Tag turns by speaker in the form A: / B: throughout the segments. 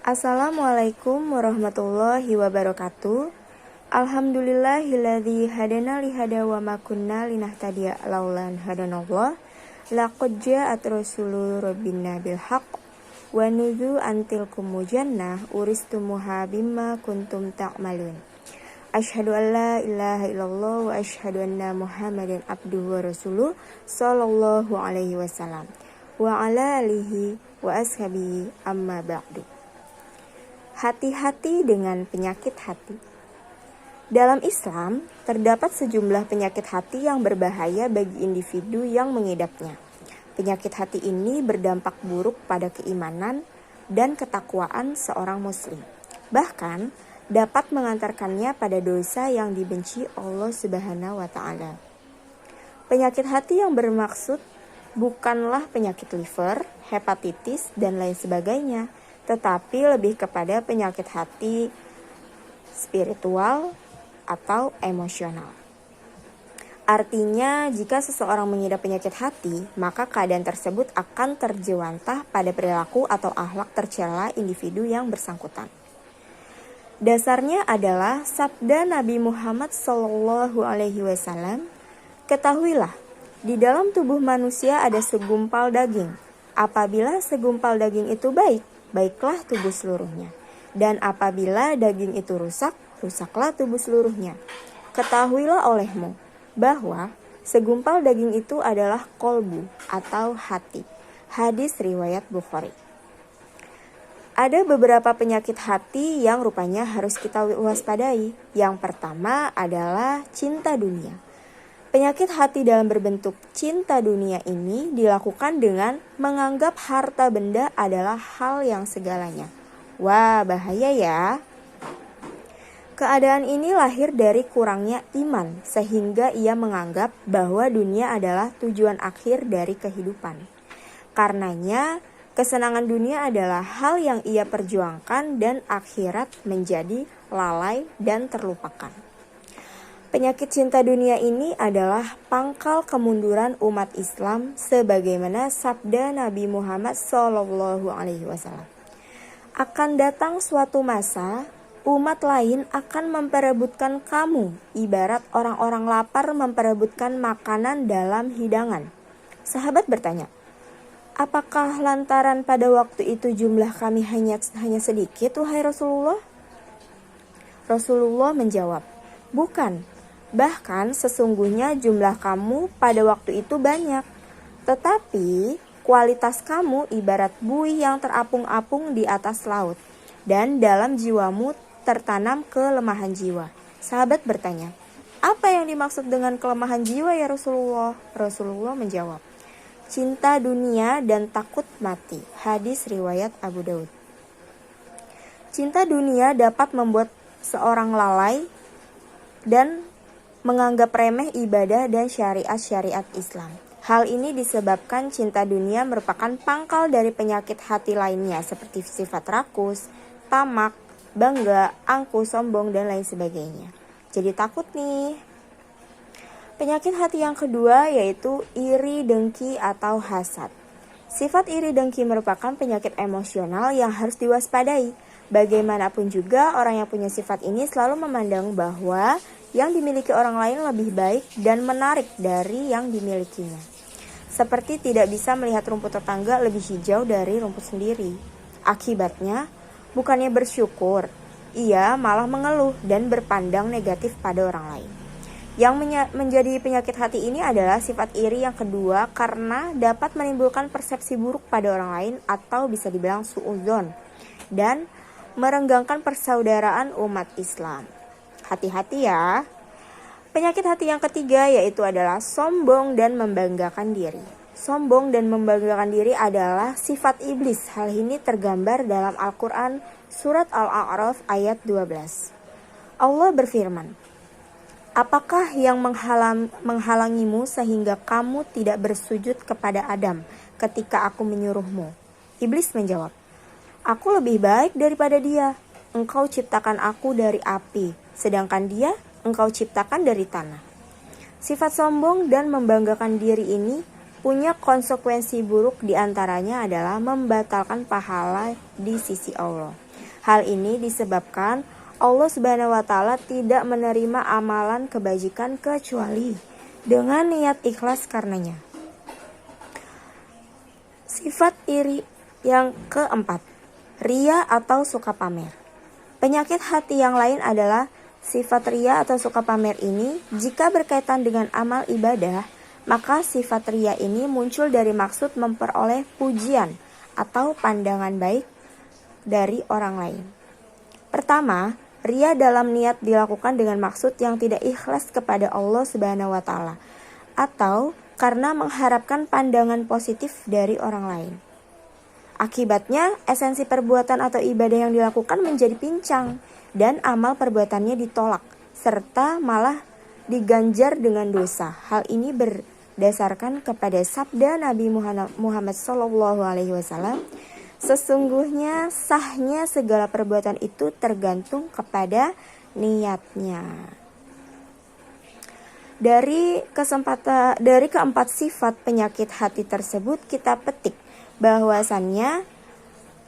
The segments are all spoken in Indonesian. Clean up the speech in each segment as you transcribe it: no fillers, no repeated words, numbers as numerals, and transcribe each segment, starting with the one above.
A: Assalamualaikum warahmatullahi wabarakatuh. Alhamdulillahilladzi hadana lihada wa ma kunna linahtadiya laulan hadanallah. Laqad ja'at rasulur rabbina bil haqq wa nudzu antilkum mujannah uristumuha bimma kuntum ta'malun. Asyhadu an la ilaha illallah wa asyhadu anna Muhammadan abduhu wa rasuluh sallallahu alaihi wasallam wa ala alihi wa ashabihi amma ba'du. Hati-hati dengan penyakit hati. Dalam Islam, terdapat sejumlah penyakit hati yang berbahaya bagi individu yang mengidapnya. Penyakit hati ini berdampak buruk pada keimanan dan ketakwaan seorang muslim. Bahkan, dapat mengantarkannya pada dosa yang dibenci Allah Subhanahu wa Ta'ala. Penyakit hati yang bermaksud bukanlah penyakit liver, hepatitis, dan lain sebagainya, tetapi lebih kepada penyakit hati spiritual atau emosional. Artinya, jika seseorang mengidap penyakit hati, maka keadaan tersebut akan terjewantah pada perilaku atau akhlak tercela individu yang bersangkutan. Dasarnya adalah sabda Nabi Muhammad SAW, "Ketahuilah, di dalam tubuh manusia ada segumpal daging. Apabila segumpal daging itu baik, baiklah tubuh seluruhnya. Dan apabila daging itu rusak, rusaklah tubuh seluruhnya. Ketahuilah olehmu bahwa segumpal daging itu adalah kolbu atau hati." Hadis riwayat Bukhari. Ada beberapa penyakit hati yang rupanya harus kita waspadai. Yang pertama adalah cinta dunia. Penyakit hati dalam berbentuk cinta dunia ini dilakukan dengan menganggap harta benda adalah hal yang segalanya. Wah, bahaya ya. Keadaan ini lahir dari kurangnya iman, sehingga ia menganggap bahwa dunia adalah tujuan akhir dari kehidupan. Karenanya, kesenangan dunia adalah hal yang ia perjuangkan dan akhirat menjadi lalai dan terlupakan. Penyakit cinta dunia ini adalah pangkal kemunduran umat Islam sebagaimana sabda Nabi Muhammad SAW. Akan datang suatu masa, umat lain akan memperebutkan kamu, ibarat orang-orang lapar memperebutkan makanan dalam hidangan. Sahabat bertanya, "Apakah lantaran pada waktu itu jumlah kami hanya sedikit, wahai Rasulullah?" Rasulullah menjawab, "Bukan. Bahkan sesungguhnya jumlah kamu pada waktu itu banyak. Tetapi kualitas kamu ibarat buih yang terapung-apung di atas laut. Dan dalam jiwamu tertanam kelemahan jiwa." Sahabat bertanya, "Apa yang dimaksud dengan kelemahan jiwa ya Rasulullah?" Rasulullah menjawab, "Cinta dunia dan takut mati." Hadis riwayat Abu Daud. Cinta dunia dapat membuat seorang lalai dan menganggap remeh ibadah dan syariat-syariat Islam. Hal ini disebabkan cinta dunia merupakan pangkal dari penyakit hati lainnya seperti sifat rakus, tamak, bangga, angkuh, sombong, dan lain sebagainya. Jadi takut nih. Penyakit hati yang kedua yaitu iri, dengki, atau hasad. Sifat iri dengki merupakan penyakit emosional yang harus diwaspadai. Bagaimanapun juga orang yang punya sifat ini selalu memandang bahwa yang dimiliki orang lain lebih baik dan menarik dari yang dimilikinya. Seperti tidak bisa melihat rumput tetangga lebih hijau dari rumput sendiri. Akibatnya, bukannya bersyukur, ia malah mengeluh dan berpandang negatif pada orang lain. Yang menjadi penyakit hati ini adalah sifat iri yang kedua karena dapat menimbulkan persepsi buruk pada orang lain atau bisa dibilang suudzon dan merenggangkan persaudaraan umat Islam. Hati-hati ya. Penyakit hati yang ketiga yaitu adalah sombong dan membanggakan diri. Sombong dan membanggakan diri adalah sifat iblis. Hal ini tergambar dalam Al-Quran surat Al-A'raf ayat 12. Allah berfirman, "Apakah yang menghalangimu sehingga kamu tidak bersujud kepada Adam ketika aku menyuruhmu?" Iblis menjawab, "Aku lebih baik daripada dia. Engkau ciptakan aku dari api, sedangkan dia engkau ciptakan dari tanah." Sifat sombong dan membanggakan diri ini punya konsekuensi buruk, diantaranya adalah membatalkan pahala di sisi Allah. Hal ini disebabkan Allah Subhanahu wa Ta'ala tidak menerima amalan kebajikan kecuali dengan niat ikhlas karenanya. Sifat iri yang keempat, ria atau suka pamer. Penyakit hati yang lain adalah sifat ria atau suka pamer ini. Jika berkaitan dengan amal ibadah, maka sifat ria ini muncul dari maksud memperoleh pujian atau pandangan baik dari orang lain. Pertama, ria dalam niat dilakukan dengan maksud yang tidak ikhlas kepada Allah Subhanahu wa Ta'ala atau karena mengharapkan pandangan positif dari orang lain. Akibatnya, esensi perbuatan atau ibadah yang dilakukan menjadi pincang dan amal perbuatannya ditolak serta malah diganjar dengan dosa. Hal ini berdasarkan kepada sabda Nabi Muhammad SAW, sesungguhnya sahnya segala perbuatan itu tergantung kepada niatnya. Dari keempat sifat penyakit hati tersebut kita petik bahwasannya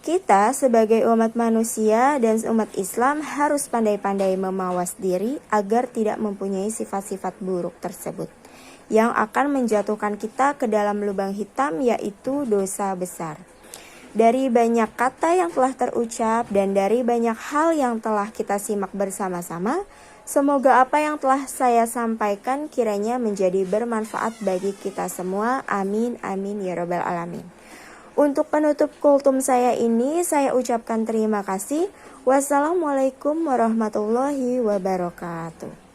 A: kita sebagai umat manusia dan umat Islam harus pandai-pandai memawas diri agar tidak mempunyai sifat-sifat buruk tersebut yang akan menjatuhkan kita ke dalam lubang hitam, yaitu dosa besar. Dari banyak kata yang telah terucap dan dari banyak hal yang telah kita simak bersama-sama, semoga apa yang telah saya sampaikan kiranya menjadi bermanfaat bagi kita semua. Amin, amin ya robbal alamin. Untuk penutup kultum saya ini, saya ucapkan terima kasih. Wassalamualaikum warahmatullahi wabarakatuh.